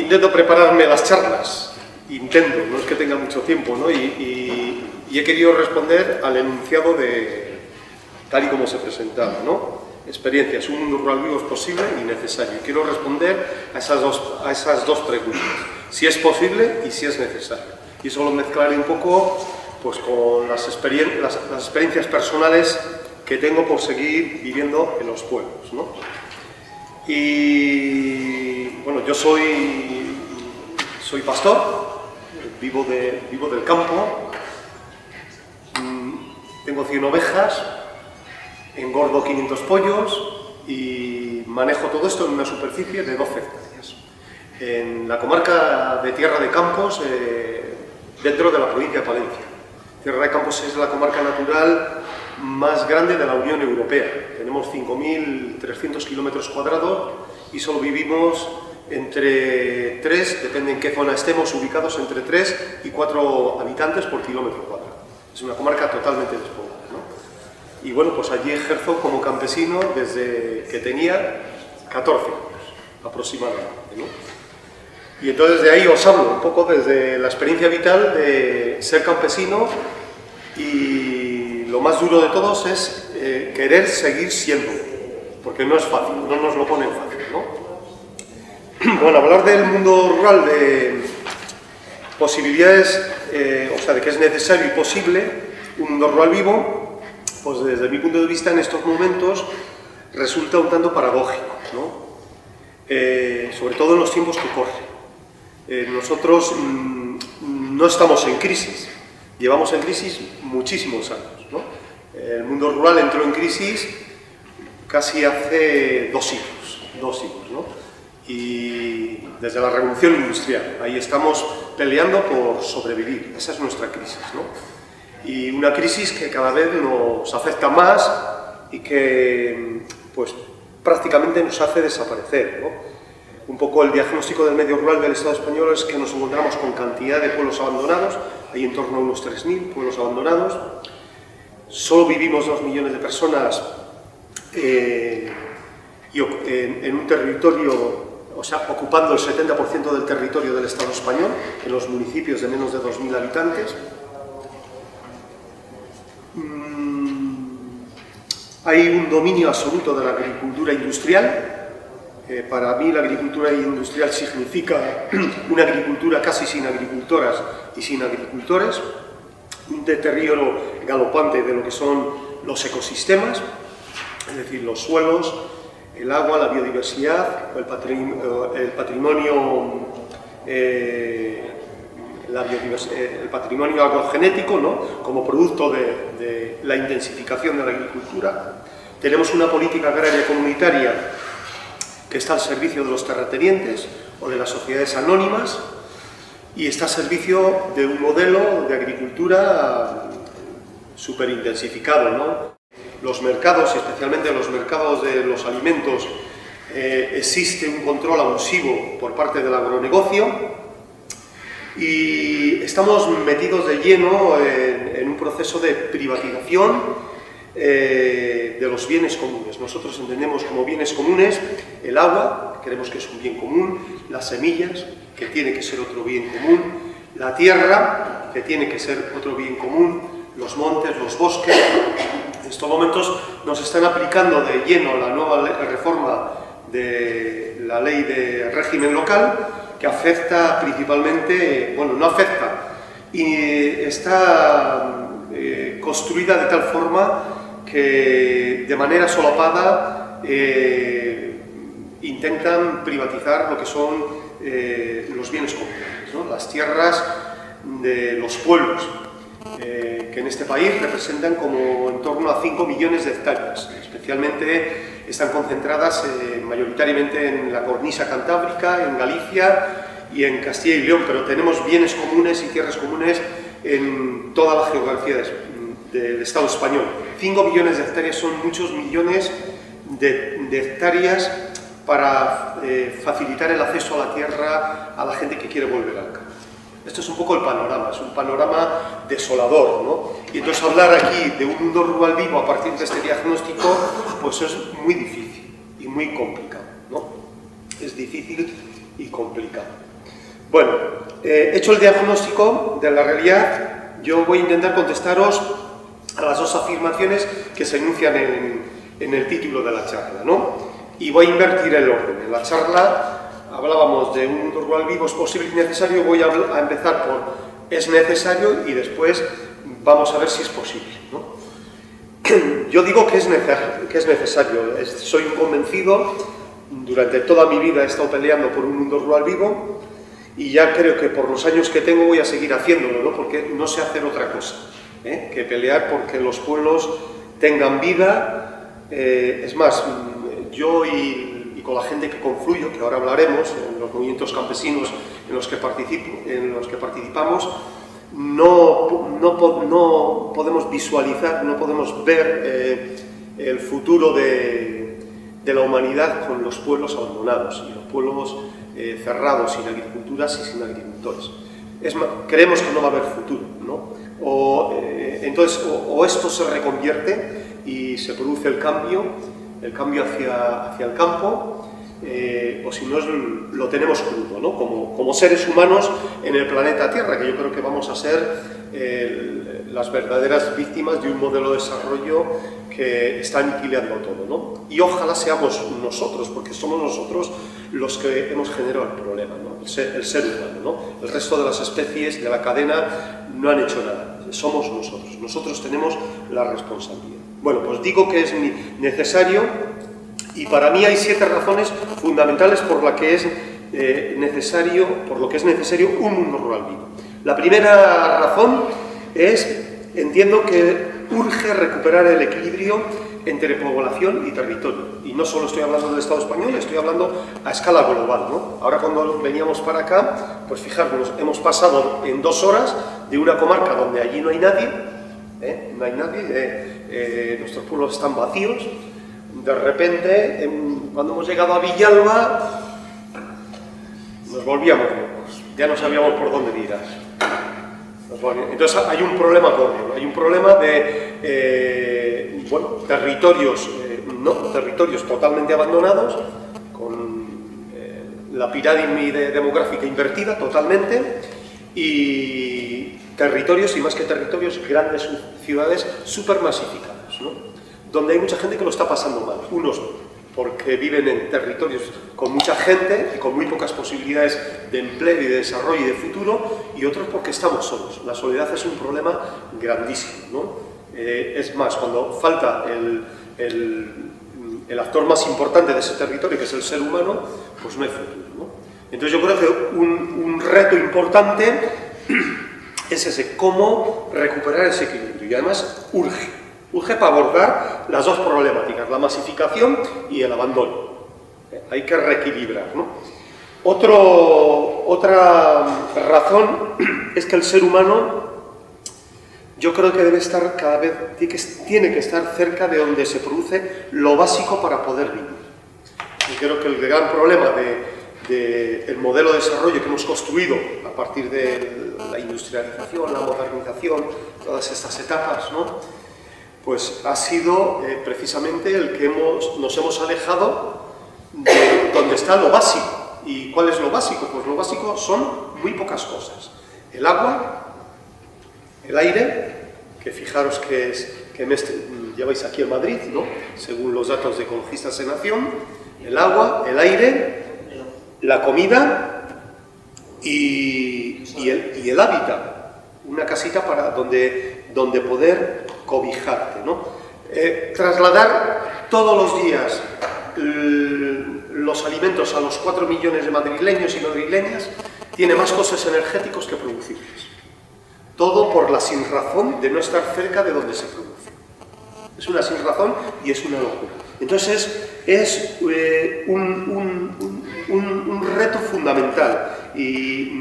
intento prepararme las charlas, intento, no es que tenga mucho tiempo, ¿no? Y he querido responder al enunciado de tal y como se presentaba, ¿no? Experiencias, un mundo rural vivo es posible y necesario. Quiero responder a esas dos preguntas, si es posible y si es necesario. Y eso lo mezclaré un poco pues, con las experiencias personales que tengo por seguir viviendo en los pueblos, ¿no? Y bueno, yo soy pastor, vivo del campo, tengo 100 ovejas, engordo 500 pollos y manejo todo esto en una superficie de 12 hectáreas. En la comarca de Tierra de Campos, dentro de la provincia de Palencia. Tierra de Campos es la comarca natural más grande de la Unión Europea. Tenemos 5.300 kilómetros cuadrados y solo vivimos entre 3, depende en qué zona estemos ubicados, entre 3 y 4 habitantes por kilómetro cuadrado. Es una comarca totalmente despoblada, ¿no? Y bueno, pues allí ejerzo como campesino desde que tenía 14 años aproximadamente, ¿no? Y entonces de ahí os hablo un poco desde la experiencia vital de ser campesino, y lo más duro de todos es querer seguir siendo, porque no es fácil, no nos lo ponen fácil, ¿no? Bueno, hablar del mundo rural, de posibilidades, o sea, de que es necesario y posible un mundo rural vivo, pues desde mi punto de vista en estos momentos resulta un tanto paradójico, ¿no? Sobre todo en los tiempos que corren. Nosotros no estamos en crisis, llevamos en crisis muchísimos años, ¿no? El mundo rural entró en crisis casi hace 2 siglos, ¿no? Y desde la revolución industrial, ahí estamos peleando por sobrevivir, esa es nuestra crisis, ¿no? Y una crisis que cada vez nos afecta más y que pues prácticamente nos hace desaparecer, ¿no? Un poco el diagnóstico del medio rural del Estado español es que nos encontramos con cantidad de pueblos abandonados, hay en torno a unos 3.000 pueblos abandonados, solo vivimos 2 millones de personas en un territorio, o sea, ocupando el 70% del territorio del Estado español, en los municipios de menos de 2.000 habitantes. Hay un dominio absoluto de la agricultura industrial. Para mí la agricultura industrial significa una agricultura casi sin agricultoras y sin agricultores, un deterioro galopante de lo que son los ecosistemas, es decir, los suelos, el agua, la biodiversidad, el patrimonio agrogenético, ¿no? Como producto de la intensificación de la agricultura. Tenemos una política agraria comunitaria que está al servicio de los terratenientes o de las sociedades anónimas y está al servicio de un modelo de agricultura súper intensificado, ¿no? Los mercados, especialmente los mercados de los alimentos, existe un control abusivo por parte del agronegocio y estamos metidos de lleno en un proceso de privatización de los bienes comunes. Nosotros entendemos como bienes comunes el agua, creemos que es un bien común, las semillas, que tiene que ser otro bien común, la tierra, que tiene que ser otro bien común, los montes, los bosques. En estos momentos nos están aplicando de lleno la nueva reforma de la ley de régimen local, que afecta principalmente, bueno, no afecta, y está construida de tal forma que de manera solapada intentan privatizar lo que son los bienes comunes, ¿no? Las tierras de los pueblos, que en este país representan como en torno a 5 millones de hectáreas. Especialmente están concentradas mayoritariamente en la cornisa cantábrica, en Galicia y en Castilla y León, pero tenemos bienes comunes y tierras comunes en toda la geografía del Estado español. 5 millones de hectáreas son muchos millones de hectáreas para facilitar el acceso a la tierra a la gente que quiere volver al campo. Esto es un poco el panorama, es un panorama desolador, ¿no? Y entonces hablar aquí de un mundo rural vivo a partir de este diagnóstico, pues es muy difícil y muy complicado, ¿no? Es difícil y complicado. Bueno, hecho el diagnóstico de la realidad, yo voy a intentar contestaros a las dos afirmaciones que se enuncian en el título de la charla, ¿no? Y voy a invertir el orden. En la charla hablábamos de un mundo rural vivo, es posible y necesario. Voy a empezar por es necesario y después vamos a ver si es posible, ¿no? Yo digo que es necesario. Soy un convencido, durante toda mi vida he estado peleando por un mundo rural vivo y ya creo que por los años que tengo voy a seguir haciéndolo, ¿no? Porque no sé hacer otra cosa que pelear porque los pueblos tengan vida. Es más, yo y con la gente que confluyo, que ahora hablaremos, en los movimientos campesinos en los que participamos, no podemos visualizar, no podemos ver el futuro de la humanidad con los pueblos abandonados y los pueblos cerrados, sin agriculturas y sin agricultores. Creemos que no va a haber futuro, ¿no? Entonces, o esto se reconvierte y se produce el cambio hacia el campo, o si no lo tenemos crudo, ¿no? Como seres humanos en el planeta Tierra, que yo creo que vamos a ser las verdaderas víctimas de un modelo de desarrollo que está aniquilando todo, ¿no? Y ojalá seamos nosotros, porque somos nosotros los que hemos generado el problema, ¿no? El ser humano, ¿no? El resto de las especies de la cadena no han hecho nada, somos nosotros tenemos la responsabilidad. Bueno, pues digo que es necesario, y para mí hay 7 razones fundamentales por lo que es necesario un mundo rural vivo. La primera razón es, entiendo que urge recuperar el equilibrio entre población y territorio. Y no solo estoy hablando del Estado español, estoy hablando a escala global, ¿no? Ahora cuando veníamos para acá, pues fijaros, hemos pasado en 2 horas de una comarca donde allí no hay nadie, nuestros pueblos están vacíos. De repente, cuando hemos llegado a Villalba, nos volvíamos locos, ya no sabíamos por dónde tirar. Entonces hay un problema gordo, hay un problema de territorios totalmente abandonados, con la pirámide demográfica invertida totalmente, y territorios, y más que territorios, grandes ciudades supermasificadas, ¿no? Donde hay mucha gente que lo está pasando mal. Unos porque viven en territorios con mucha gente y con muy pocas posibilidades de empleo y de desarrollo y de futuro, y otros porque estamos solos. La soledad es un problema grandísimo, ¿no? Es más, cuando falta el actor más importante de ese territorio, que es el ser humano, pues no hay futuro, ¿no? Entonces yo creo que un reto importante es ese, cómo recuperar ese equilibrio, y además urge para abordar las dos problemáticas, la masificación y el abandono. Hay que reequilibrar, ¿no? Otra razón es que el ser humano, yo creo que debe estar cada vez, tiene que estar cerca de donde se produce lo básico para poder vivir. Y creo que el gran problema del modelo de desarrollo que hemos construido a partir de la industrialización, la modernización, todas estas etapas, ¿no? Pues ha sido precisamente el que nos hemos alejado de donde está lo básico. ¿Y cuál es lo básico? Pues lo básico son muy pocas cosas. El agua, el aire, que fijaros que lleváis aquí en Madrid, ¿no? Según los datos de Ecologistas en Acción, el agua, el aire, la comida y el hábitat. Una casita para donde poder cobijarte, ¿no? Trasladar todos los días los alimentos a los 4 millones de madrileños y madrileñas tiene más costes energéticos que producirlos. Todo por la sinrazón de no estar cerca de donde se produce. Es una sinrazón y es una locura. Entonces es un reto fundamental y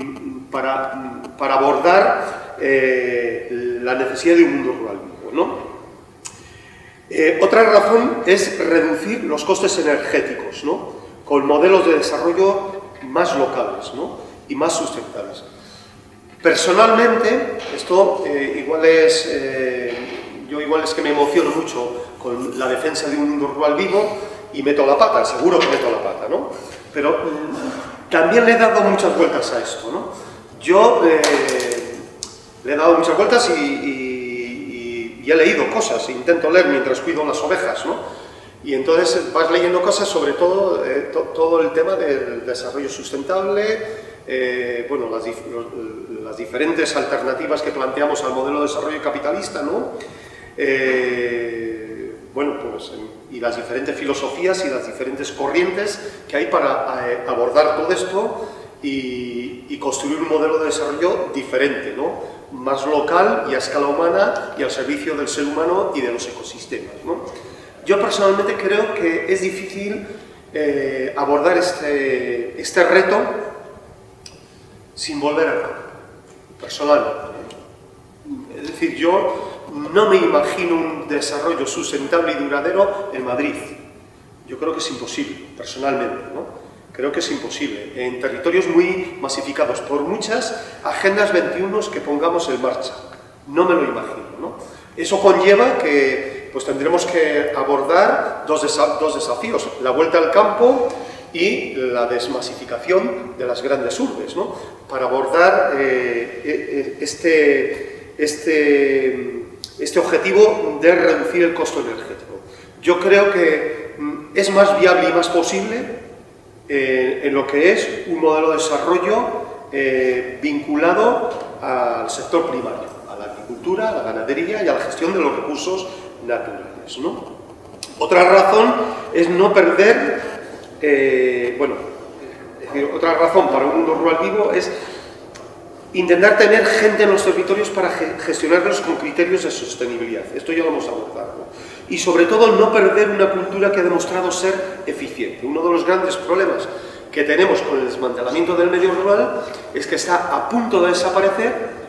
para abordar la necesidad de un mundo rural vivo, ¿no? Otra razón es reducir los costes energéticos, ¿no? Con modelos de desarrollo más locales, ¿no? Y más sustentables. Personalmente, esto yo igual es que me emociono mucho con la defensa de un mundo rural vivo y meto la pata, seguro que meto la pata, ¿no? Pero también le he dado muchas vueltas a esto, ¿no? Yo le he dado muchas vueltas y he leído cosas, intento leer mientras cuido las ovejas, ¿no? Y entonces vas leyendo cosas sobre todo, todo el tema del desarrollo sustentable, bueno, las diferentes alternativas que planteamos al modelo de desarrollo capitalista, ¿no? Bueno, pues, y las diferentes filosofías y las diferentes corrientes que hay para abordar todo esto y construir un modelo de desarrollo diferente, ¿no? Más local y a escala humana y al servicio del ser humano y de los ecosistemas, ¿no? Yo personalmente creo que es difícil abordar este reto sin volver al campo, personalmente. Es decir, yo no me imagino un desarrollo sustentable y duradero en Madrid. Yo creo que es imposible, personalmente, ¿no? Creo que es imposible, en territorios muy masificados, por muchas agendas 21 que pongamos en marcha. No me lo imagino, ¿no? Eso conlleva que pues, tendremos que abordar dos desafíos, la vuelta al campo y la desmasificación de las grandes urbes, ¿no? Para abordar este objetivo de reducir el costo energético. Yo creo que es más viable y más posible en lo que es un modelo de desarrollo vinculado al sector primario, a la agricultura, a la ganadería y a la gestión de los recursos naturales, ¿no? Otra razón es no perder, bueno, es decir, otra razón para un mundo rural vivo es intentar tener gente en los territorios para gestionarlos con criterios de sostenibilidad. Esto ya lo hemos abordado, ¿no? Y sobre todo no perder una cultura que ha demostrado ser eficiente. Uno de los grandes problemas que tenemos con el desmantelamiento del medio rural es que está a punto de desaparecer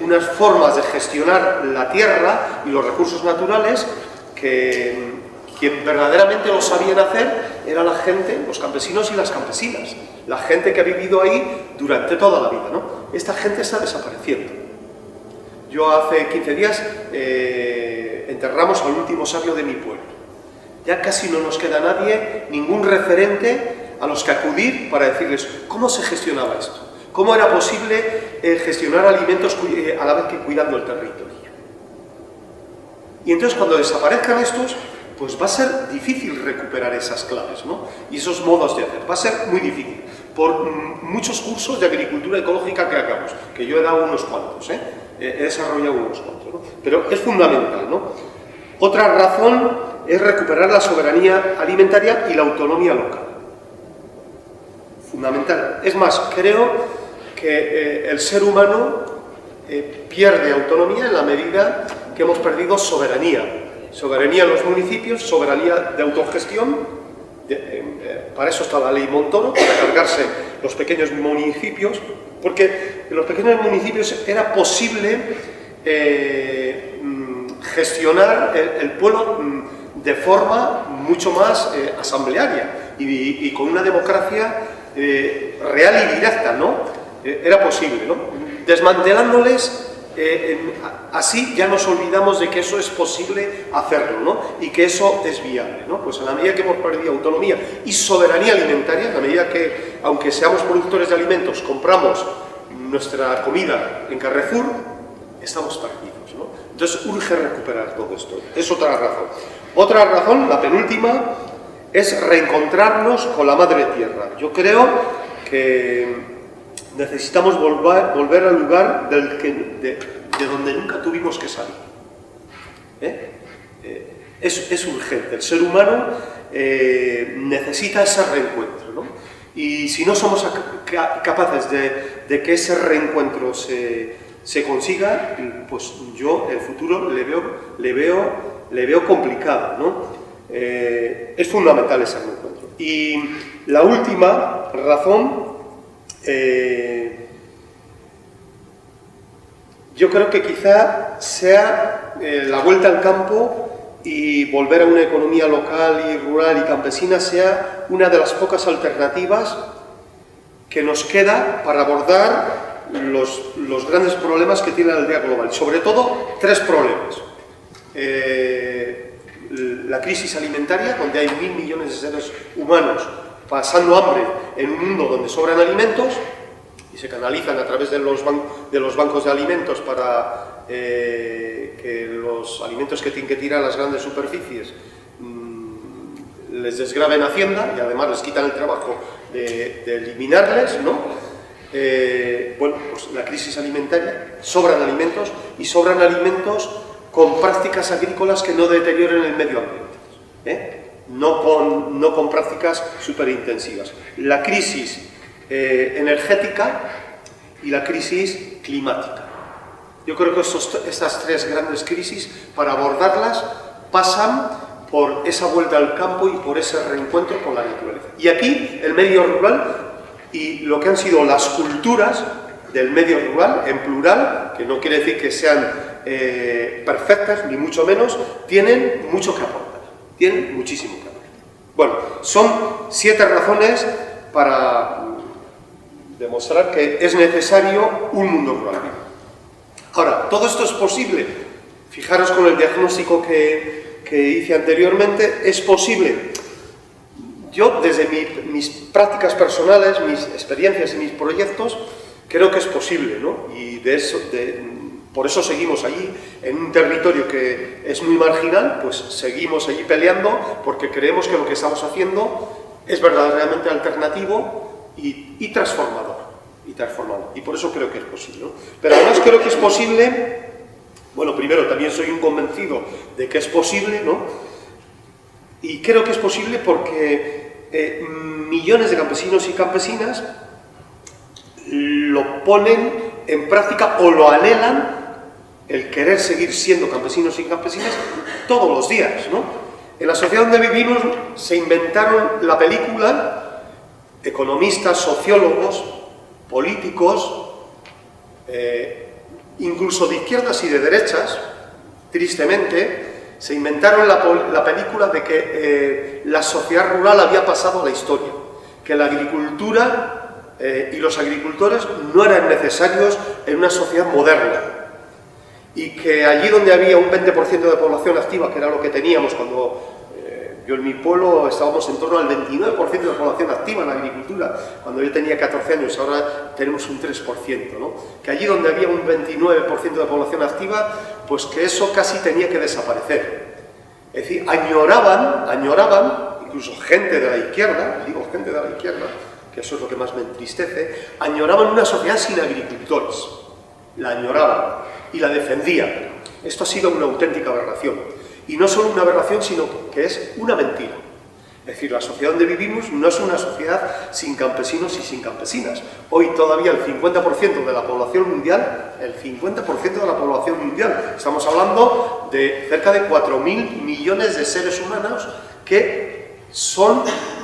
unas formas de gestionar la tierra y los recursos naturales que quien verdaderamente lo sabían hacer era la gente, los campesinos y las campesinas, la gente que ha vivido ahí durante toda la vida, ¿no? Esta gente está desapareciendo. Yo hace 15 días enterramos al último sabio de mi pueblo. Ya casi no nos queda nadie, ningún referente a los que acudir para decirles cómo se gestionaba esto, cómo era posible gestionar alimentos a la vez que cuidando el territorio. Y entonces cuando desaparezcan estos, pues va a ser difícil recuperar esas claves, ¿no? Y esos modos de hacer. Va a ser muy difícil. Por muchos cursos de agricultura ecológica que hagamos, que yo he dado unos cuantos, he desarrollado unos cuantos, ¿no? Pero es fundamental, ¿no? Otra razón es recuperar la soberanía alimentaria y la autonomía local. Fundamental. Es más, creo que el ser humano pierde autonomía en la medida que hemos perdido soberanía. Soberanía en los municipios, soberanía de autogestión, para eso está la ley Montoro, para cargarse los pequeños municipios, porque en los pequeños municipios era posible gestionar el pueblo de forma mucho más asamblearia y con una democracia real y directa, ¿no? Era posible, ¿no? Desmantelándoles, así ya nos olvidamos de que eso es posible hacerlo, ¿no? Y que eso es viable, ¿no? Pues en la medida que hemos perdido autonomía y soberanía alimentaria, en la medida que, aunque seamos productores de alimentos, compramos nuestra comida en Carrefour, estamos perdidos, ¿no? Entonces urge recuperar todo esto. Es otra razón. Otra razón, la penúltima, es reencontrarnos con la madre tierra. Yo creo que necesitamos volver al lugar de donde nunca tuvimos que salir. Es urgente. El ser humano necesita ese reencuentro, ¿no? Y si no somos capaces de que ese reencuentro se consiga, pues yo el futuro le veo complicado, ¿no? Es fundamental ese reencuentro. Y la última razón, yo creo que quizá sea la vuelta al campo y volver a una economía local y rural y campesina sea una de las pocas alternativas que nos queda para abordar los grandes problemas que tiene la aldea global. Sobre todo, tres problemas. La crisis alimentaria, donde hay 1.000 millones de seres humanos pasando hambre en un mundo donde sobran alimentos y se canalizan a través de los bancos de alimentos para que los alimentos que tienen que tirar a las grandes superficies les desgraven Hacienda y además les quitan el trabajo de eliminarles, ¿no? Bueno, pues la crisis alimentaria, sobran alimentos y sobran alimentos con prácticas agrícolas que no deterioren el medio ambiente, no con prácticas superintensivas. La crisis energética y la crisis climática. Yo creo que estas tres grandes crisis, para abordarlas, pasan por esa vuelta al campo y por ese reencuentro con la naturaleza. Y aquí el medio rural y lo que han sido las culturas del medio rural, en plural, que no quiere decir que sean perfectas, ni mucho menos, tienen mucho que aportar, tienen muchísimo que aportar. Bueno, son 7 razones para demostrar que es necesario un mundo rural. Ahora, todo esto es posible. Fijaros con el diagnóstico que hice anteriormente, es posible. Yo, desde mis prácticas personales, mis experiencias y mis proyectos, creo que es posible, ¿no? Y por eso seguimos allí, en un territorio que es muy marginal, pues seguimos allí peleando, porque creemos que lo que estamos haciendo es verdaderamente alternativo y transformador. Y por eso creo que es posible, ¿no? Pero además creo que es posible. Bueno, primero, también soy un convencido de que es posible, ¿no? Y creo que es posible porque millones de campesinos y campesinas lo ponen en práctica o lo anhelan, el querer seguir siendo campesinos y campesinas todos los días, ¿no? En la sociedad donde vivimos se inventaron la película economistas, sociólogos, políticos, incluso de izquierdas y de derechas, tristemente, se inventaron la película de que la sociedad rural había pasado a la historia, que la agricultura y los agricultores no eran necesarios en una sociedad moderna, y que allí donde había un 20% de población activa, que era lo que teníamos cuando yo en mi pueblo estábamos en torno al 29% de población activa en la agricultura, cuando yo tenía 14 años, ahora tenemos un 3%, ¿no? Que allí donde había un 29% de población activa, pues que eso casi tenía que desaparecer. Es decir, añoraban, incluso gente de la izquierda, digo gente de la izquierda, que eso es lo que más me entristece, añoraban una sociedad sin agricultores. La añoraban y la defendían. Esto ha sido una auténtica aberración. Y no solo una aberración, sino que es una mentira. Es decir, la sociedad donde vivimos no es una sociedad sin campesinos y sin campesinas. Hoy todavía el 50% de la población mundial, estamos hablando de cerca de 4.000 millones de seres humanos que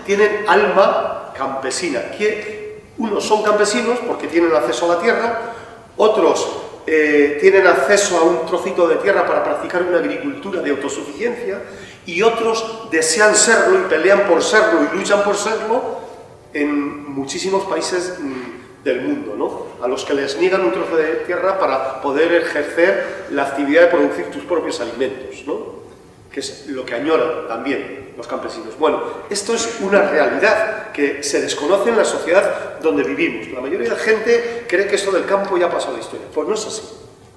tienen alma campesina. Que unos son campesinos porque tienen acceso a la tierra, otros tienen acceso a un trocito de tierra para practicar una agricultura de autosuficiencia, y otros desean serlo y pelean por serlo y luchan por serlo en muchísimos países del mundo, ¿no? A los que les niegan un trozo de tierra para poder ejercer la actividad de producir tus propios alimentos, ¿no? Que es lo que añoran también los campesinos. Bueno, esto es una realidad que se desconoce en la sociedad donde vivimos. La mayoría de gente cree que esto del campo ya pasó a la historia. Pues no es así,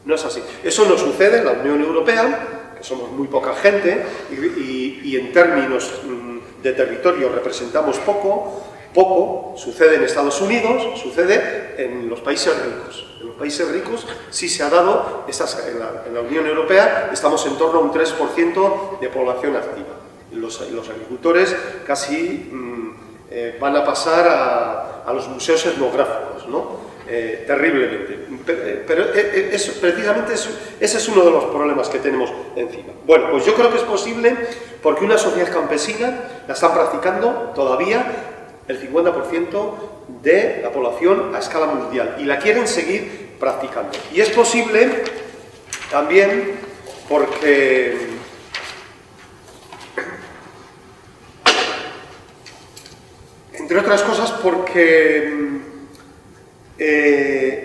no es así. Eso no sucede en la Unión Europea, que somos muy poca gente, y en términos de territorio representamos poco, sucede en Estados Unidos, sucede en los países ricos. En los países ricos sí se ha dado, en la Unión Europea estamos en torno a un 3% de población activa. Los agricultores casi van a pasar a los museos etnográficos, ¿no? Terriblemente. Pero precisamente ese es uno de los problemas que tenemos encima. Bueno, pues yo creo que es posible porque una sociedad campesina la están practicando todavía el 50% de la población a escala mundial y la quieren seguir practicando. Y es posible también porque entre otras cosas porque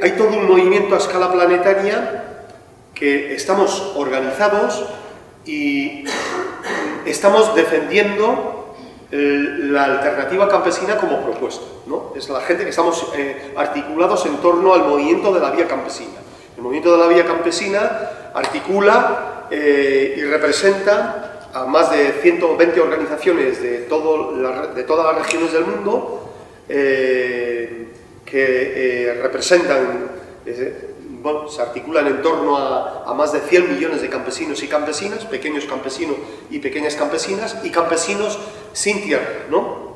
hay todo un movimiento a escala planetaria que estamos organizados y estamos defendiendo la alternativa campesina como propuesta, ¿no? Es la gente que estamos articulados en torno al movimiento de la vía campesina. El movimiento de la vía campesina articula y representa a más de 120 organizaciones de todas las regiones del mundo que representan, bueno, se articulan en torno a más de 100 millones de campesinos y campesinas, pequeños campesinos y pequeñas campesinas, y campesinos sin tierra, ¿no?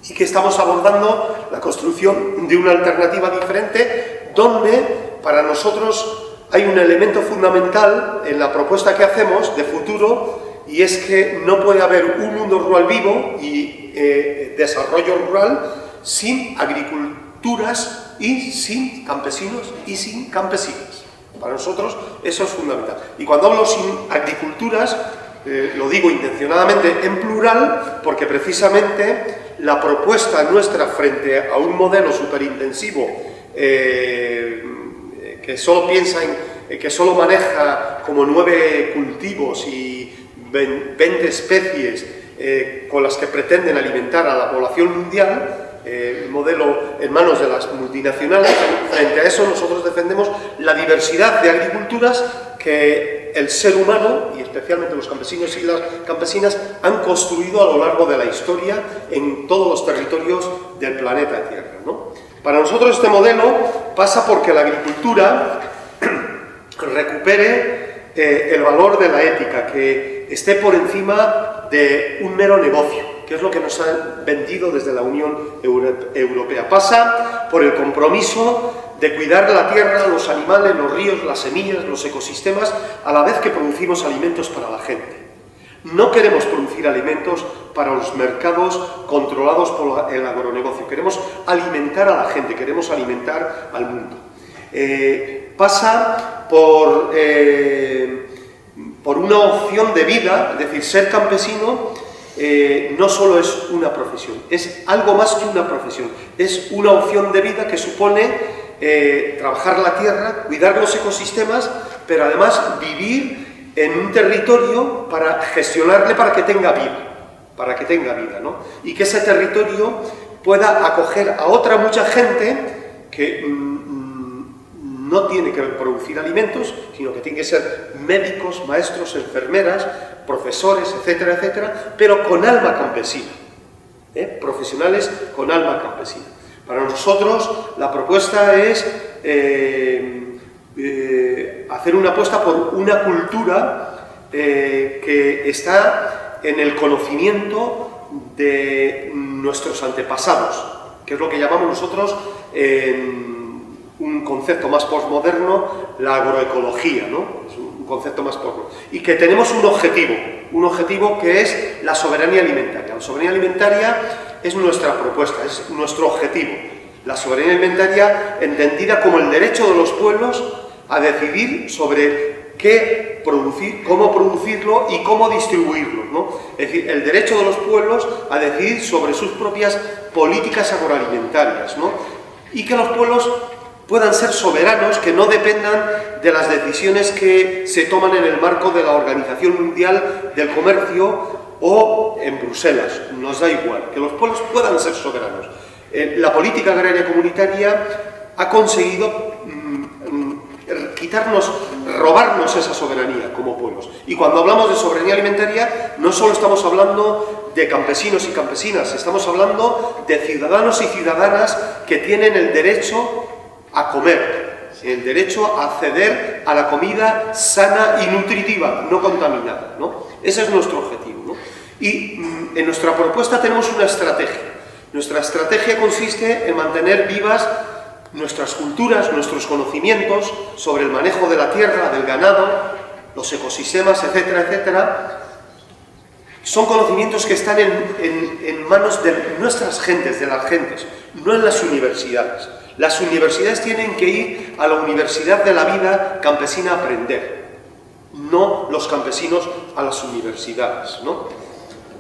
Y que estamos abordando la construcción de una alternativa diferente, donde para nosotros hay un elemento fundamental en la propuesta que hacemos de futuro, y es que no puede haber un mundo rural vivo y desarrollo rural sin agriculturas y sin campesinos y sin campesinas. Para nosotros eso es fundamental. Y cuando hablo sin agriculturas, lo digo intencionadamente en plural, porque precisamente la propuesta nuestra frente a un modelo superintensivo que solo piensa que solo maneja como 9 cultivos y 20 especies con las que pretenden alimentar a la población mundial, el modelo en manos de las multinacionales. Frente a eso nosotros defendemos la diversidad de agriculturas que el ser humano, y especialmente los campesinos y las campesinas, han construido a lo largo de la historia en todos los territorios del planeta Tierra, ¿no? Para nosotros este modelo pasa porque la agricultura recupere el valor de la ética, que esté por encima de un mero negocio, que es lo que nos han vendido desde la Unión Europea. Pasa por el compromiso de cuidar la tierra, los animales, los ríos, las semillas, los ecosistemas, a la vez que producimos alimentos para la gente. No queremos producir alimentos para los mercados controlados por el agronegocio, queremos alimentar a la gente, queremos alimentar al mundo. Pasa por una opción de vida, es decir, ser campesino no solo es una profesión, es algo más que una profesión, es una opción de vida que supone trabajar la tierra, cuidar los ecosistemas, pero además vivir en un territorio para gestionarle para que tenga vida, ¿no? Y que ese territorio pueda acoger a otra mucha gente que no tiene que producir alimentos, sino que tiene que ser médicos, maestros, enfermeras, profesores, etcétera, etcétera, pero con alma campesina, profesionales con alma campesina. Para nosotros la propuesta es hacer una apuesta por una cultura que está en el conocimiento de nuestros antepasados, que es lo que llamamos nosotros un concepto más postmoderno, la agroecología, ¿no? Es un concepto más postmoderno. Y que tenemos un objetivo que es la soberanía alimentaria. La soberanía alimentaria es nuestra propuesta, es nuestro objetivo. La soberanía alimentaria entendida como el derecho de los pueblos a decidir sobre qué producir, cómo producirlo y cómo distribuirlo, ¿no? Es decir, el derecho de los pueblos a decidir sobre sus propias políticas agroalimentarias, ¿no? Y que los pueblos puedan ser soberanos, que no dependan de las decisiones que se toman en el marco de la Organización Mundial del Comercio o en Bruselas, nos da igual, que los pueblos puedan ser soberanos. La política agraria comunitaria ha conseguido robarnos esa soberanía como pueblos. Y cuando hablamos de soberanía alimentaria, no solo estamos hablando de campesinos y campesinas, estamos hablando de ciudadanos y ciudadanas que tienen el derecho a comer, el derecho a acceder a la comida sana y nutritiva, no contaminada, ¿no? Ese es nuestro objetivo, ¿no? Y en nuestra propuesta tenemos una estrategia. Nuestra estrategia consiste en mantener vivas nuestras culturas, nuestros conocimientos sobre el manejo de la tierra, del ganado, los ecosistemas, etcétera, etcétera. Son conocimientos que están en manos de nuestras gentes, de las gentes, no en las universidades. Las universidades tienen que ir a la universidad de la vida campesina a aprender, no los campesinos a las universidades, ¿no?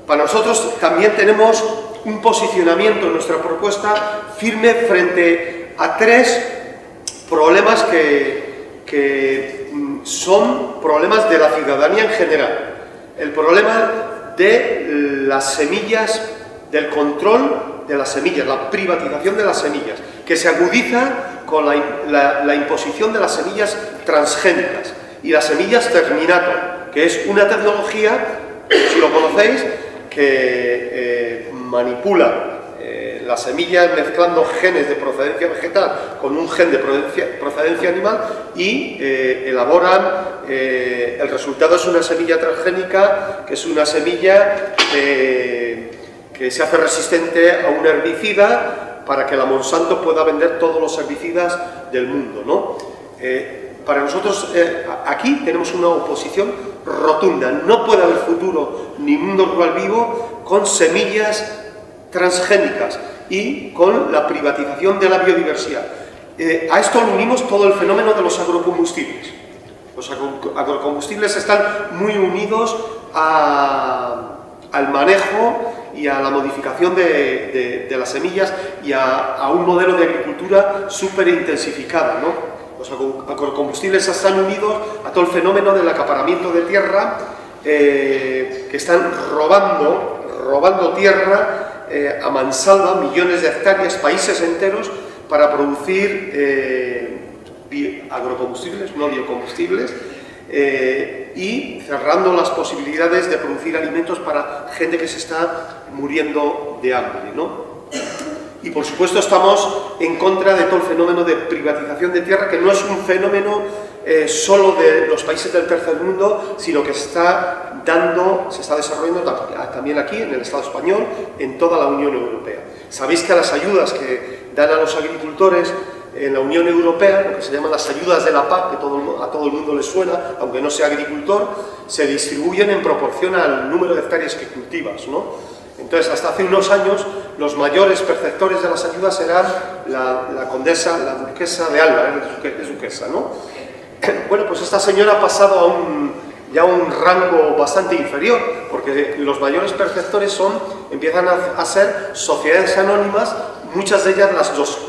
Para nosotros también tenemos un posicionamiento en nuestra propuesta firme frente a 3 problemas que son problemas de la ciudadanía en general. El problema de las semillas del control de las semillas, la privatización de las semillas, que se agudiza con la imposición de las semillas transgénicas y las semillas Terminator, que es una tecnología, si lo conocéis, que manipula las semillas mezclando genes de procedencia vegetal con un gen de procedencia animal y elaboran, el resultado es una semilla transgénica, que es una semilla que se hace resistente a un herbicida para que la Monsanto pueda vender todos los herbicidas del mundo, ¿no? Para nosotros aquí tenemos una oposición rotunda. No puede haber futuro ni mundo rural vivo con semillas transgénicas y con la privatización de la biodiversidad. A esto lo unimos todo el fenómeno de los agrocombustibles. Los agrocombustibles están muy unidos al manejo y a la modificación de las semillas y a un modelo de agricultura súper intensificada, ¿no? Los agrocombustibles están unidos a todo el fenómeno del acaparamiento de tierra, que están robando tierra a mansalva, millones de hectáreas, países enteros, para producir agrocombustibles, no biocombustibles, y cerrando las posibilidades de producir alimentos para gente que se está muriendo de hambre, ¿no? Y por supuesto estamos en contra de todo el fenómeno de privatización de tierra, que no es un fenómeno solo de los países del tercer mundo, sino que se está desarrollando también aquí, en el Estado español, en toda la Unión Europea. Sabéis que las ayudas que dan a los agricultores en la Unión Europea, lo que se llaman las ayudas de la PAC, que a todo el mundo les suena, aunque no sea agricultor, se distribuyen en proporción al número de hectáreas que cultivas, ¿no? Entonces, hasta hace unos años, los mayores perceptores de las ayudas eran la condesa, la duquesa de Alba, es duquesa, ¿no? Bueno, pues esta señora ha pasado a ya un rango bastante inferior, porque los mayores perceptores empiezan a ser sociedades anónimas, muchas de ellas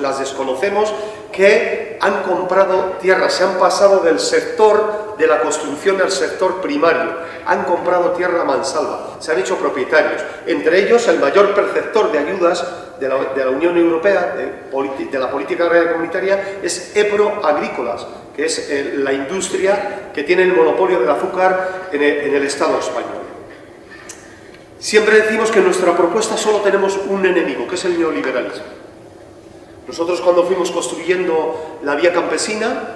las desconocemos, que han comprado tierra, se han pasado del sector de la construcción al sector primario, han comprado tierra a mansalva, se han hecho propietarios. Entre ellos, el mayor perceptor de ayudas de la Unión Europea, de la política agraria comunitaria, es EPRO Agrícolas, que es la industria que tiene el monopolio del azúcar en el Estado español. Siempre decimos que en nuestra propuesta solo tenemos un enemigo, que es el neoliberalismo. Nosotros, cuando fuimos construyendo la vía campesina,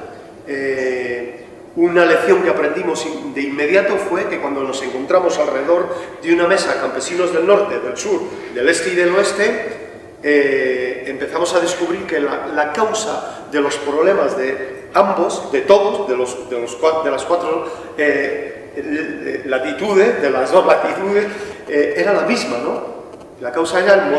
una lección que aprendimos de inmediato fue que cuando nos encontramos alrededor de una mesa, campesinos del norte, del sur, del este y del oeste, empezamos a descubrir que la causa de los problemas de ambos, de todos, de las cuatro latitudes, de las dos latitudes, era la misma, ¿no? La causa era el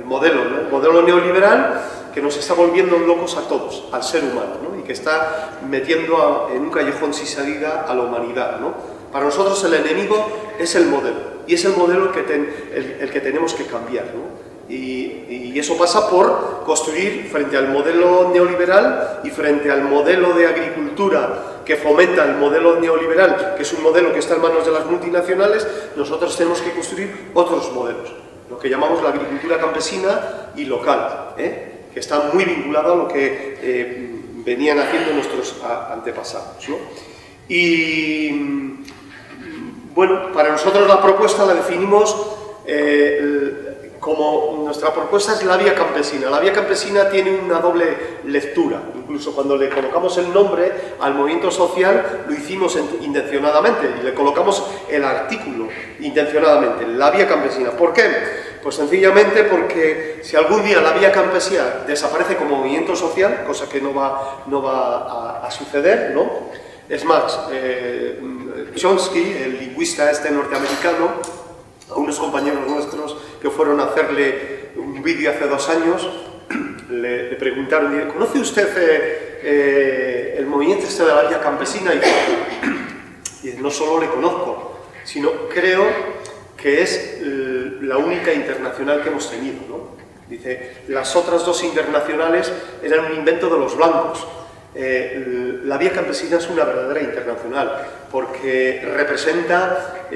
modelo neoliberal, que nos está volviendo locos a todos, al ser humano, ¿no? Y que está metiendo en un callejón sin salida a la humanidad, ¿no? Para nosotros el enemigo es el modelo, y es el modelo el que tenemos que cambiar, ¿no? Y eso pasa por construir frente al modelo neoliberal y frente al modelo de agricultura que fomenta el modelo neoliberal, que es un modelo que está en manos de las multinacionales. Nosotros tenemos que construir otros modelos, lo que llamamos la agricultura campesina y local, que está muy vinculado a lo que venían haciendo nuestros antepasados, ¿no? Y bueno, para nosotros la propuesta la definimos como nuestra propuesta es la vía campesina. La vía campesina tiene una doble lectura. Incluso cuando le colocamos el nombre al movimiento social, lo hicimos intencionadamente y le colocamos el artículo intencionadamente, la vía campesina. ¿Por qué? Pues sencillamente porque si algún día la vía campesina desaparece como movimiento social, cosa que no va a suceder, ¿no? Es más, Chomsky, el lingüista norteamericano, a unos compañeros nuestros que fueron a hacerle un vídeo hace 2 años, le preguntaron, ¿conoce usted el movimiento de la vía campesina? Y no solo le conozco, sino creo que es la única internacional que hemos tenido, ¿no? Dice, las otras 2 internacionales eran un invento de los blancos. La vía campesina es una verdadera internacional porque representa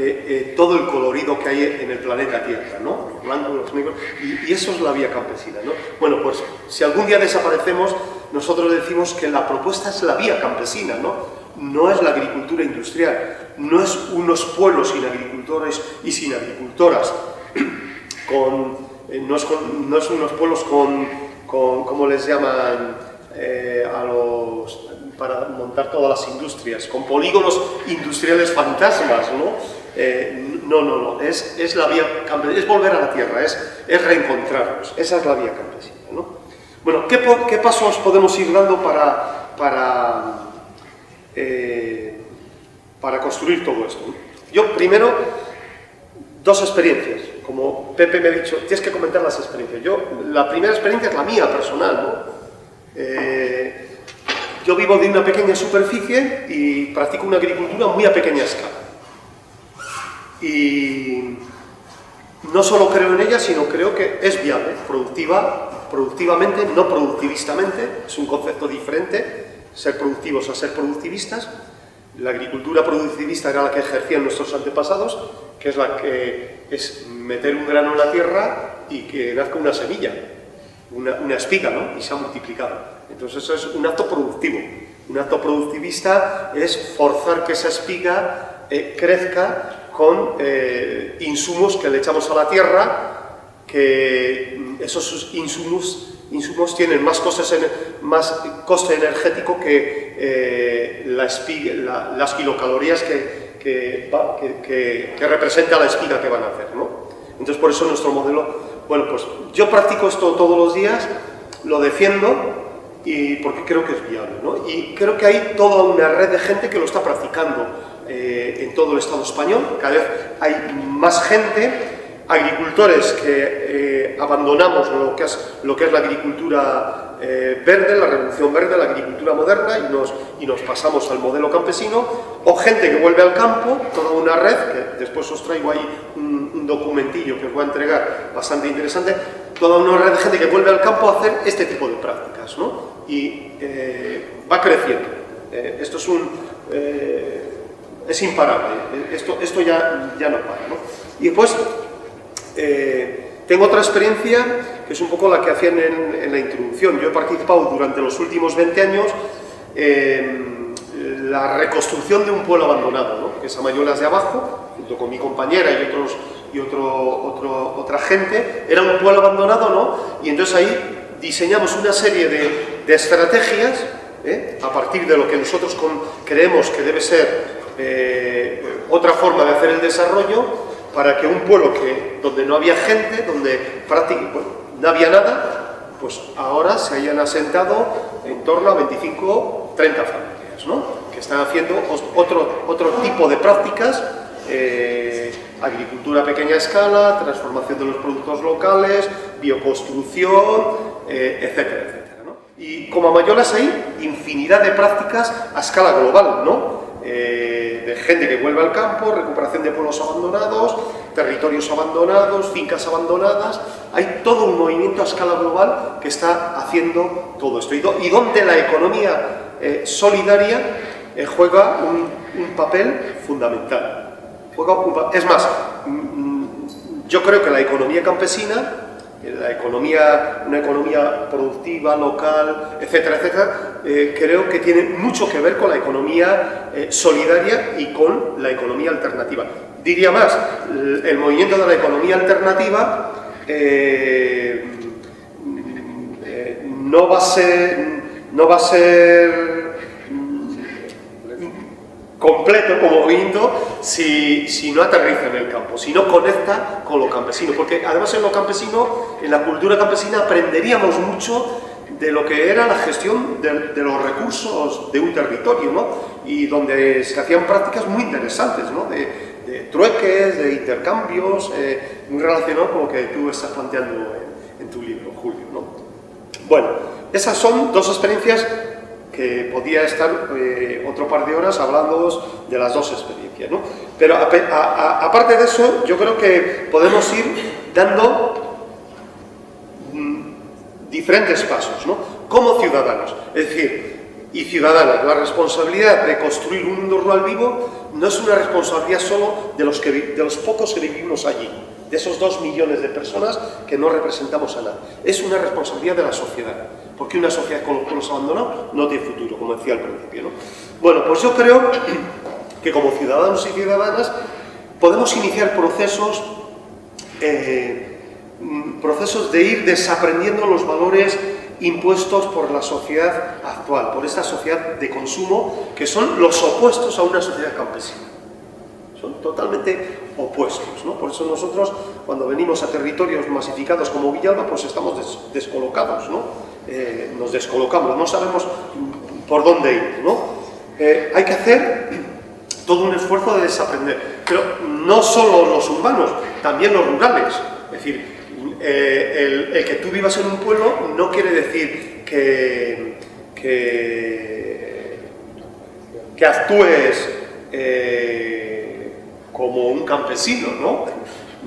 todo el colorido que hay en el planeta Tierra, ¿no? Los blancos, los negros, y eso es la vía campesina, ¿no? Bueno, pues si algún día desaparecemos, nosotros decimos que la propuesta es la vía campesina, ¿no? No es la agricultura industrial, no es unos pueblos sin agricultores y sin agricultoras, no es unos pueblos con ¿cómo les llaman? Para montar todas las industrias, con polígonos industriales fantasmas, ¿no? No, es la vía campesina, es volver a la tierra, es reencontrarnos, esa es la vía campesina, ¿no? Bueno, ¿qué pasos podemos ir dando para construir todo esto, ¿no? Yo, primero, dos experiencias. Como Pepe me ha dicho, tienes que comentar las experiencias. La primera experiencia es la mía, personal, ¿no? Yo vivo de una pequeña superficie y practico una agricultura muy a pequeña escala. Y no solo creo en ella, sino creo que es viable, productivamente, no productivistamente, es un concepto diferente, ser productivos a ser productivistas. La agricultura productivista era la que ejercían nuestros antepasados, que es la que es meter un grano en la tierra y que nazca una semilla, una espiga, ¿no? Y se ha multiplicado. Entonces eso es un acto productivo. Un acto productivista es forzar que esa espiga crezca con insumos que le echamos a la tierra, que esos insumos tienen más coste energético que las kilocalorías que representa la espiga que van a hacer, ¿no? Entonces por eso nuestro modelo, bueno, pues yo practico esto todos los días, lo defiendo y porque creo que es viable, ¿no? Y creo que hay toda una red de gente que lo está practicando en todo el Estado español. Cada vez hay más gente, agricultores que abandonamos lo que es la agricultura verde, la revolución verde, la agricultura moderna y nos pasamos al modelo campesino, o gente que vuelve al campo, toda una red, que después os traigo ahí un documentillo que os voy a entregar bastante interesante, toda una red de gente que vuelve al campo a hacer este tipo de prácticas, ¿no? Y va creciendo. Esto es imparable, esto ya no para, ¿no? Y después tengo otra experiencia que es un poco la que hacían en la introducción. Yo he participado durante los últimos 20 años en la reconstrucción de un pueblo abandonado, ¿no? Que es Amayolas de Abajo, junto con mi compañera y otra gente. Era un pueblo abandonado, ¿no? Y entonces ahí diseñamos una serie de estrategias a partir de lo que nosotros creemos que debe ser otra forma de hacer el desarrollo, para que un pueblo donde no había gente, donde prácticamente no había nada, pues ahora se hayan asentado en torno a 25, 30 familias, ¿no? Que están haciendo otro tipo de prácticas, agricultura a pequeña escala, transformación de los productos locales, bioconstrucción, etcétera, etcétera, ¿no? Y como Amayolas hay infinidad de prácticas a escala global, ¿no? De gente que vuelve al campo, recuperación de pueblos abandonados, territorios abandonados, fincas abandonadas. Hay todo un movimiento a escala global que está haciendo todo esto y donde la economía solidaria juega un papel fundamental. Es más, yo creo que la economía campesina, una economía productiva, local, etcétera, etcétera, creo que tiene mucho que ver con la economía solidaria y con la economía alternativa. Diría más, el movimiento de la economía alternativa no va a ser completo como movimiento si no aterriza en el campo, si no conecta con lo campesino, porque además en lo campesino, en la cultura campesina, aprenderíamos mucho de lo que era la gestión de los recursos de un territorio, ¿no? Y donde se hacían prácticas muy interesantes, ¿no? De trueques, de intercambios, muy relacionado con lo que tú estás planteando en tu libro, Julio, ¿no? Bueno, esas son dos experiencias que podía estar otro par de horas hablando de las dos experiencias, ¿no? Pero aparte de eso, yo creo que podemos ir dando diferentes pasos, ¿no? Como ciudadanos. Es decir, y ciudadanas. La responsabilidad de construir un mundo rural vivo no es una responsabilidad solo de los pocos que vivimos allí, de esos 2 millones de personas que no representamos a nada. Es una responsabilidad de la sociedad, porque una sociedad con los pueblos abandonados no tiene futuro, como decía al principio, ¿no? Bueno, pues yo creo que como ciudadanos y ciudadanas podemos iniciar procesos de ir desaprendiendo los valores impuestos por la sociedad actual, por esta sociedad de consumo, que son los opuestos a una sociedad campesina. Son totalmente opuestos, ¿no? Por eso nosotros, cuando venimos a territorios masificados como Villalba, pues estamos descolocados, ¿no? Nos descolocamos, no sabemos por dónde ir, ¿no? Hay que hacer todo un esfuerzo de desaprender, pero no solo los urbanos, también los rurales. Es decir, el que tú vivas en un pueblo no quiere decir que actúes como un campesino, ¿no?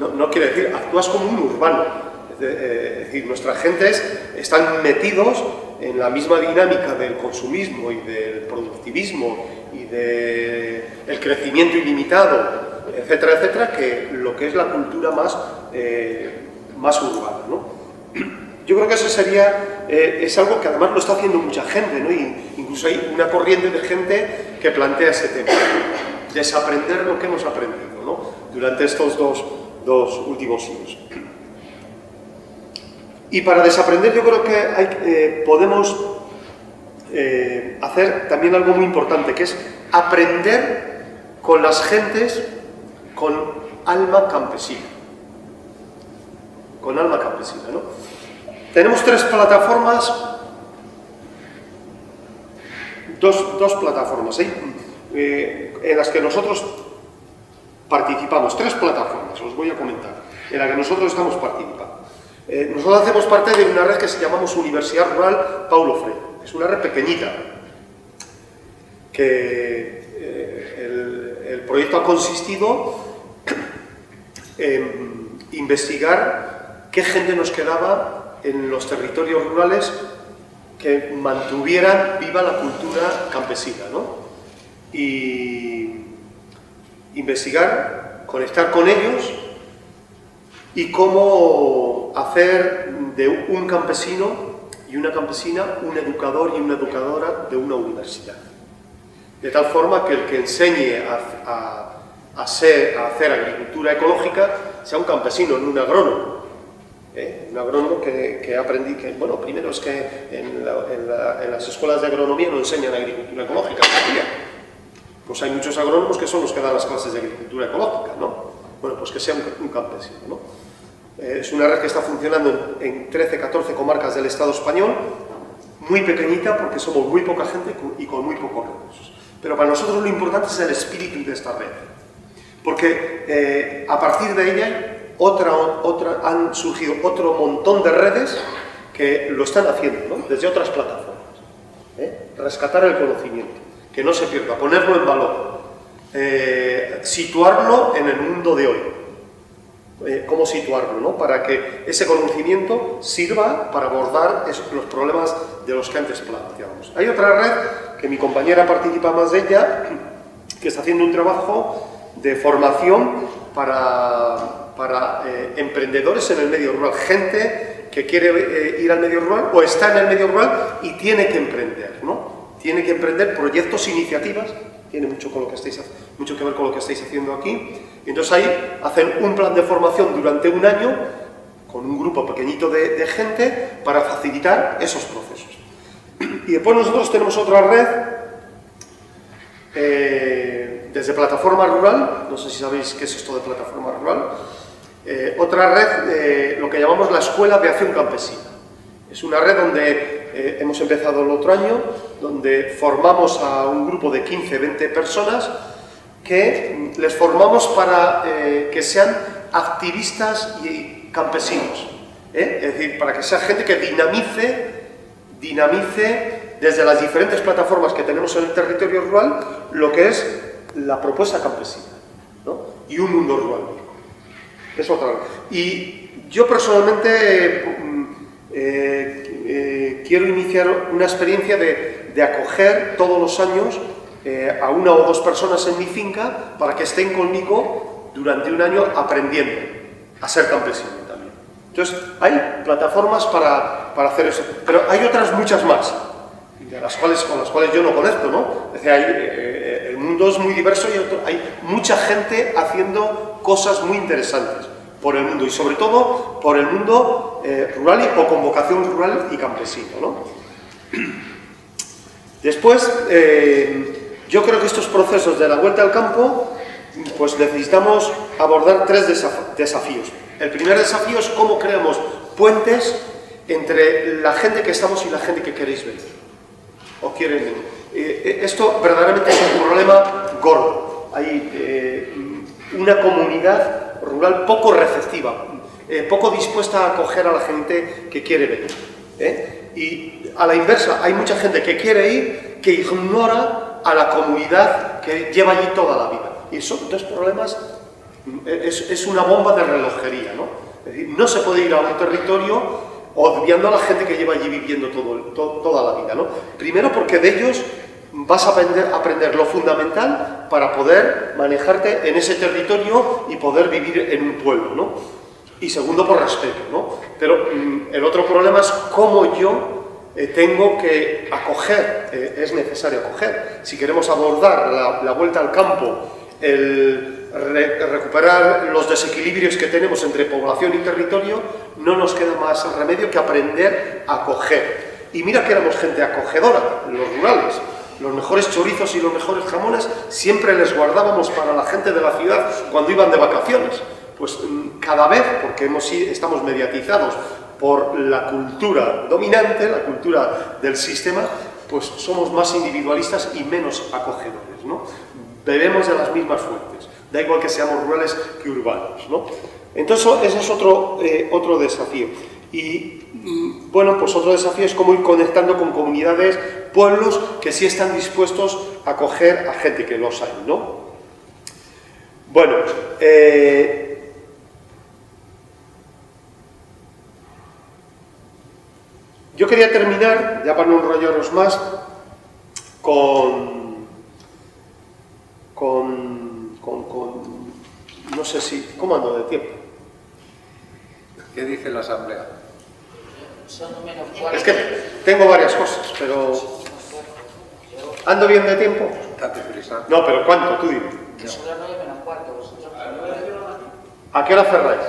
No quiere decir, actúas como un urbano. Es decir, nuestras gentes están metidos en la misma dinámica del consumismo y del productivismo y del crecimiento ilimitado, etcétera, etcétera, que lo que es la cultura más urbana, ¿no? Yo creo que eso sería, es algo que además lo está haciendo mucha gente, ¿no? Y incluso hay una corriente de gente que plantea ese tema, desaprender lo que hemos aprendido, ¿no? Durante estos dos últimos siglos. Y para desaprender yo creo que podemos hacer también algo muy importante, que es aprender con las gentes con alma campesina. Con alma campesina, ¿no? Tenemos 3 plataformas, dos plataformas, en las que nosotros participamos. 3 plataformas, os voy a comentar, en las que nosotros estamos participando. Nosotros hacemos parte de una red que se llamamos Universidad Rural Paulo Freire. Es una red pequeñita, que el proyecto ha consistido en investigar qué gente nos quedaba en los territorios rurales que mantuvieran viva la cultura campesina, ¿no? Y investigar, conectar con ellos y cómo hacer de un campesino y una campesina un educador y una educadora de una universidad. De tal forma que el que enseñe a hacer agricultura ecológica sea un campesino, no un agrónomo. Un agrónomo que aprendí que, bueno, primero es que en las escuelas de agronomía no enseñan agricultura ecológica todavía. Pues hay muchos agrónomos que son los que dan las clases de agricultura ecológica, ¿no? Bueno, pues que sea un campesino, ¿no? Es una red que está funcionando en 13, 14 comarcas del Estado español, muy pequeñita porque somos muy poca gente y con muy pocos recursos. Pero para nosotros lo importante es el espíritu de esta red, porque a partir de ella han surgido otro montón de redes que lo están haciendo, ¿no? Desde otras plataformas. Rescatar el conocimiento, que no se pierda, ponerlo en valor, situarlo en el mundo de hoy. Cómo situarlo, ¿no? Para que ese conocimiento sirva para abordar los problemas de los que antes planteábamos. Hay otra red, que mi compañera participa más de ella, que está haciendo un trabajo de formación para emprendedores en el medio rural, gente que quiere ir al medio rural o está en el medio rural y tiene que emprender, ¿no? Tiene que emprender proyectos, iniciativas, tiene mucho que ver con lo que estáis haciendo aquí. Y entonces ahí hacen un plan de formación durante un año con un grupo pequeñito de gente para facilitar esos procesos. Y después nosotros tenemos otra red desde Plataforma Rural, no sé si sabéis qué es esto de Plataforma Rural, otra red, lo que llamamos la Escuela de Acción Campesina. Es una red donde hemos empezado el otro año, donde formamos a un grupo de 15, 20 personas que les formamos para que sean activistas y campesinos. Es decir, para que sea gente que dinamice desde las diferentes plataformas que tenemos en el territorio rural lo que es la propuesta campesina, ¿no? Y un mundo rural. Es otra. Y yo personalmente quiero iniciar una experiencia de de acoger todos los años a 1 o 2 personas en mi finca para que estén conmigo durante un año aprendiendo a ser campesino también. Entonces, hay plataformas para hacer eso, pero hay otras muchas más, con las cuales yo no conecto, ¿no? Es decir, el mundo es muy diverso y hay mucha gente haciendo cosas muy interesantes por el mundo, y sobre todo por el mundo rural o con vocación rural y campesino, ¿no? Después, yo creo que estos procesos de la vuelta al campo, pues necesitamos abordar 3 desafíos. El primer desafío es cómo creamos puentes entre la gente que estamos y la gente que queréis venir o quieren venir. Esto verdaderamente es un problema gordo. Hay una comunidad rural poco receptiva, poco dispuesta a acoger a la gente que quiere venir. Y a la inversa, hay mucha gente que quiere ir que ignora a la comunidad que lleva allí toda la vida. Y son 2 problemas, es una bomba de relojería, ¿no? Es decir, no se puede ir a un territorio obviando a la gente que lleva allí viviendo toda la vida, ¿no? Primero porque de ellos vas a aprender lo fundamental para poder manejarte en ese territorio y poder vivir en un pueblo, ¿no? Y segundo, por respeto, ¿no? Pero el otro problema es cómo yo tengo que acoger, es necesario acoger. Si queremos abordar la vuelta al campo, recuperar los desequilibrios que tenemos entre población y territorio, no nos queda más remedio que aprender a acoger. Y mira que éramos gente acogedora, los rurales. Los mejores chorizos y los mejores jamones siempre les guardábamos para la gente de la ciudad cuando iban de vacaciones. Pues cada vez, porque estamos mediatizados por la cultura dominante, la cultura del sistema, pues somos más individualistas y menos acogedores, ¿no? Bebemos de las mismas fuentes, da igual que seamos rurales que urbanos, ¿no? Entonces ese es otro desafío. Y bueno, pues otro desafío es cómo ir conectando con comunidades, pueblos que sí están dispuestos a acoger a gente, que los hay, ¿no? Bueno, yo quería terminar, ya para no enrollaros más, no sé si... ¿Cómo ando de tiempo? ¿Qué dice la asamblea? Es que tengo varias cosas, pero... ¿Ando bien de tiempo? Date prisa. No, pero ¿cuánto? Tú dime. ¿A qué hora cerráis?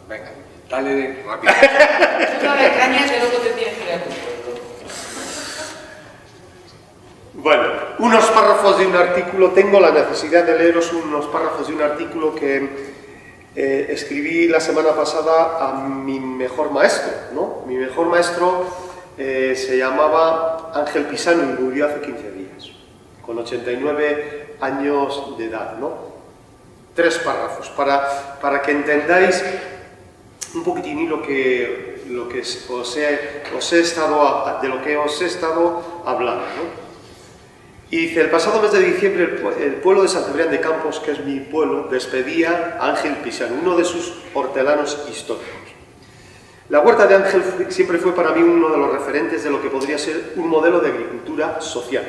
Venga, dale rápido. Bueno, unos párrafos de un artículo, tengo la necesidad de leeros unos párrafos de un artículo que escribí la semana pasada a mi mejor maestro, ¿no? Mi mejor maestro se llamaba Ángel Pisano y murió hace 15 días, con 89 años de edad, ¿no? 3 párrafos, para que entendáis un poquitín de lo que os he estado hablando, ¿no? Y dice, el pasado mes de diciembre el pueblo de San Cebrián de Campos, que es mi pueblo, despedía a Ángel Pisano, uno de sus hortelanos históricos. La huerta de Ángel siempre fue para mí uno de los referentes de lo que podría ser un modelo de agricultura social.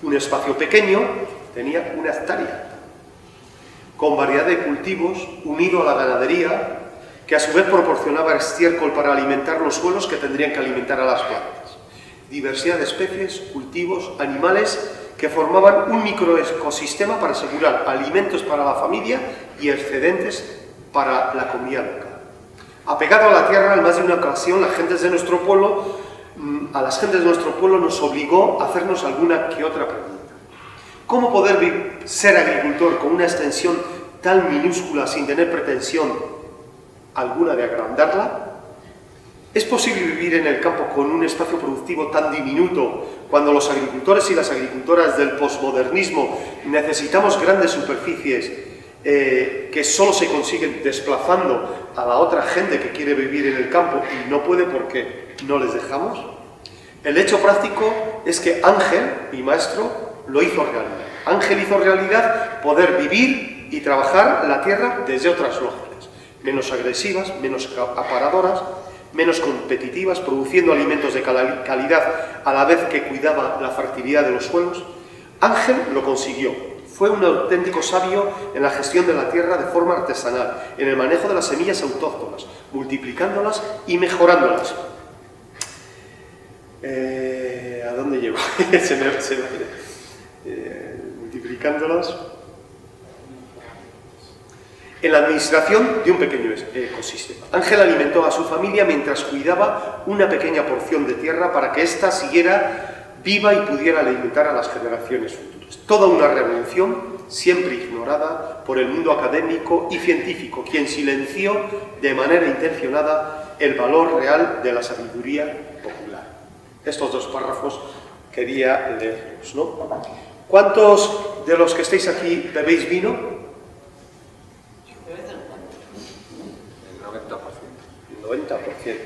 Un espacio pequeño, tenía 1 hectárea, con variedad de cultivos, unido a la ganadería, que a su vez proporcionaba estiércol para alimentar los suelos que tendrían que alimentar a las plantas. Diversidad de especies, cultivos, animales que formaban un microecosistema para asegurar alimentos para la familia y excedentes para la comunidad local. Apegado a la tierra, en más de una ocasión, a las gentes de nuestro pueblo nos obligó a hacernos alguna que otra pregunta. ¿Cómo poder ser agricultor con una extensión tan minúscula sin tener pretensión alguna de agrandarla? ¿Es posible vivir en el campo con un espacio productivo tan diminuto cuando los agricultores y las agricultoras del posmodernismo necesitamos grandes superficies que solo se consiguen desplazando a la otra gente que quiere vivir en el campo y no puede porque no les dejamos? El hecho práctico es que Ángel, mi maestro, lo hizo realidad. Ángel hizo realidad poder vivir y trabajar la tierra desde otras lógicas, menos agresivas, menos acaparadoras, menos competitivas, produciendo alimentos de calidad a la vez que cuidaba la fertilidad de los suelos. Ángel lo consiguió. Fue un auténtico sabio en la gestión de la tierra de forma artesanal, en el manejo de las semillas autóctonas, multiplicándolas y mejorándolas. ¿A dónde llego? Multiplicándolas. En la administración de un pequeño ecosistema. Ángel alimentó a su familia mientras cuidaba una pequeña porción de tierra para que ésta siguiera viva y pudiera alimentar a las generaciones futuras. Toda una revolución siempre ignorada por el mundo académico y científico, quien silenció de manera intencionada el valor real de la sabiduría popular. Estos dos párrafos quería leerlos, ¿no? ¿Cuántos de los que estáis aquí bebéis vino? El 90%.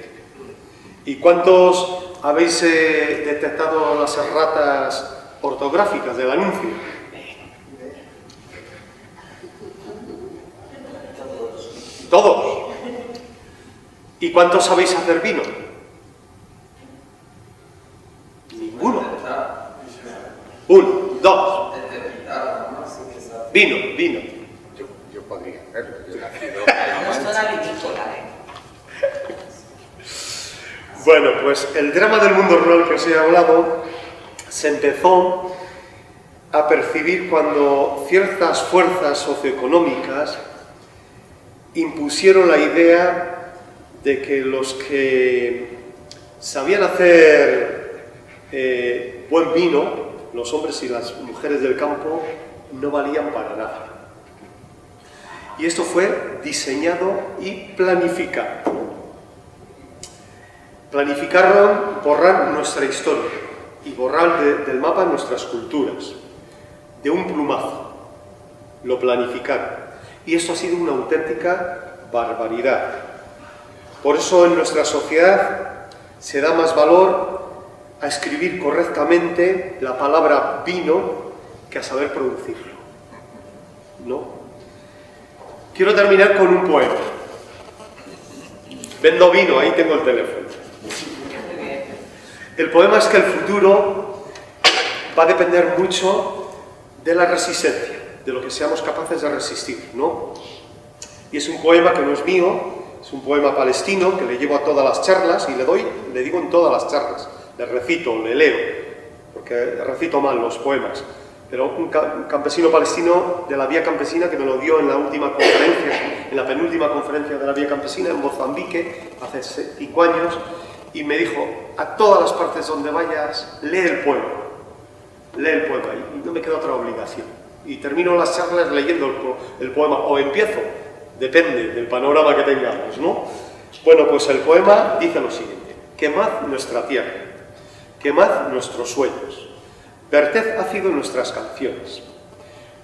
¿Y cuántos habéis detectado las erratas ortográficas del anuncio? Todos. ¿Y cuántos sabéis hacer vino? Ninguno. Uno, dos. Vino. Yo podría hacerlo. Yo he nacido Bueno, pues el drama del mundo rural que os he hablado se empezó a percibir cuando ciertas fuerzas socioeconómicas impusieron la idea de que los que sabían hacer buen vino, los hombres y las mujeres del campo, no valían para nada. Y esto fue diseñado y planificado. Planificaron borrar nuestra historia y borrar del mapa nuestras culturas. De un plumazo. Lo planificaron. Y esto ha sido una auténtica barbaridad. Por eso en nuestra sociedad se da más valor a escribir correctamente la palabra vino que a saber producirlo. ¿No? Quiero terminar con un poema. Vendo vino, ahí tengo el teléfono. El poema es que el futuro va a depender mucho de la resistencia, de lo que seamos capaces de resistir, ¿no? Y es un poema que no es mío, es un poema palestino que le llevo a todas las charlas y le digo en todas las charlas, le recito, le leo, porque recito mal los poemas, pero un campesino palestino de la Vía Campesina que me lo dio en la última conferencia, en la penúltima conferencia de la Vía Campesina en Mozambique, hace 5 años, y me dijo, a todas las partes donde vayas, lee el poema, y no me queda otra obligación. Y termino las charlas leyendo el poema, o empiezo, depende del panorama que tengamos, ¿no? Bueno, pues el poema dice lo siguiente: quemad nuestra tierra, quemad nuestros sueños, verted ácido en nuestras canciones,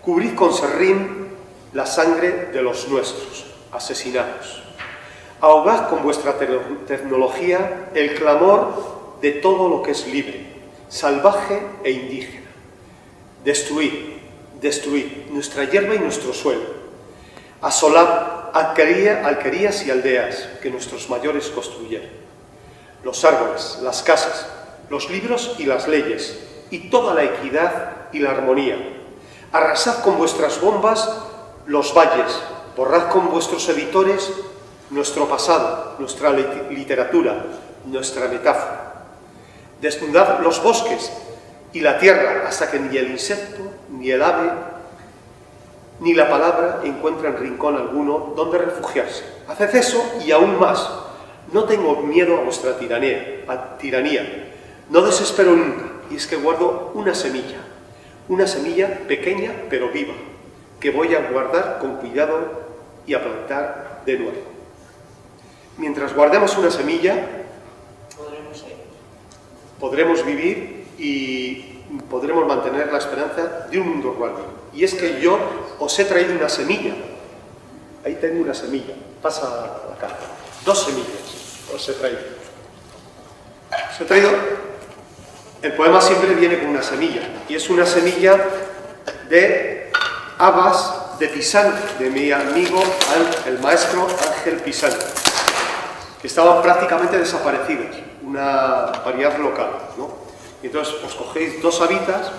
cubrid con serrín la sangre de los nuestros, asesinados. Ahogad con vuestra tecnología el clamor de todo lo que es libre, salvaje e indígena. Destruid nuestra hierba y nuestro suelo. Asolad alquerías y aldeas que nuestros mayores construyeron. Los árboles, las casas, los libros y las leyes, y toda la equidad y la armonía. Arrasad con vuestras bombas los valles, borrad con vuestros editores nuestro pasado, nuestra literatura, nuestra metáfora. Desnudad los bosques y la tierra hasta que ni el insecto, ni el ave, ni la palabra encuentran rincón alguno donde refugiarse. Haced eso y aún más. No tengo miedo a vuestra tiranía. No desespero nunca, y es que guardo una semilla pequeña pero viva, que voy a guardar con cuidado y a plantar de nuevo. Mientras guardemos una semilla, podremos vivir y podremos mantener la esperanza de un mundo rural. Y es que yo os he traído una semilla. Ahí tengo una semilla. Pasa acá. 2 semillas os he traído. Os he traído. El poema siempre viene con una semilla. Y es una semilla de habas de Pisano, de mi amigo el maestro Ángel Pisano. que estaban prácticamente desaparecidas, una variedad local, ¿no? Y entonces os cogéis 2 habitas,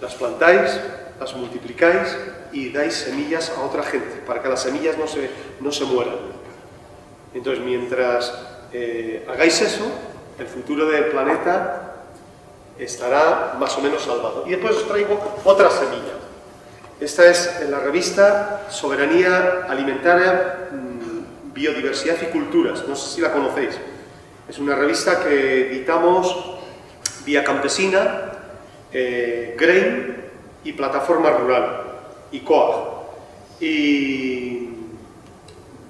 las plantáis, las multiplicáis y dais semillas a otra gente, para que las semillas no se mueran. Entonces, mientras hagáis eso, el futuro del planeta estará más o menos salvado. Y después os traigo otra semilla. Esta es en la revista Soberanía Alimentaria, Biodiversidad y Culturas. No sé si la conocéis. Es una revista que editamos Vía Campesina, Grain y Plataforma Rural, y COAG. Y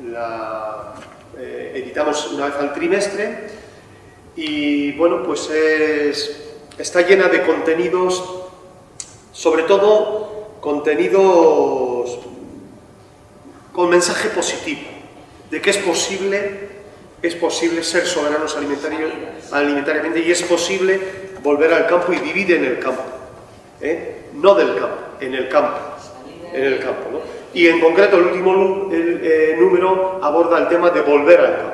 la editamos una vez al trimestre y, bueno, pues está llena de contenidos, sobre todo contenidos con mensaje positivo, de que es posible ser soberanos alimentariamente y es posible volver al campo y vivir en el campo, no del campo, en el campo, ¿no? Y en concreto el último número aborda el tema de volver al campo.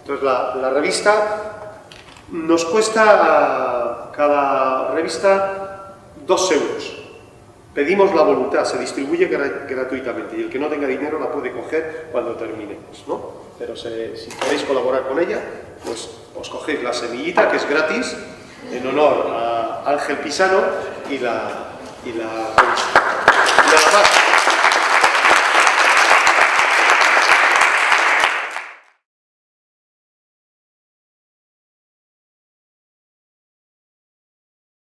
Entonces la revista nos cuesta cada revista 2 euros. Pedimos la voluntad, se distribuye gratuitamente y el que no tenga dinero la puede coger cuando terminemos, ¿no? Pero si queréis colaborar con ella, pues os cogéis la semillita, que es gratis, en honor a Ángel Pisano, y la revista.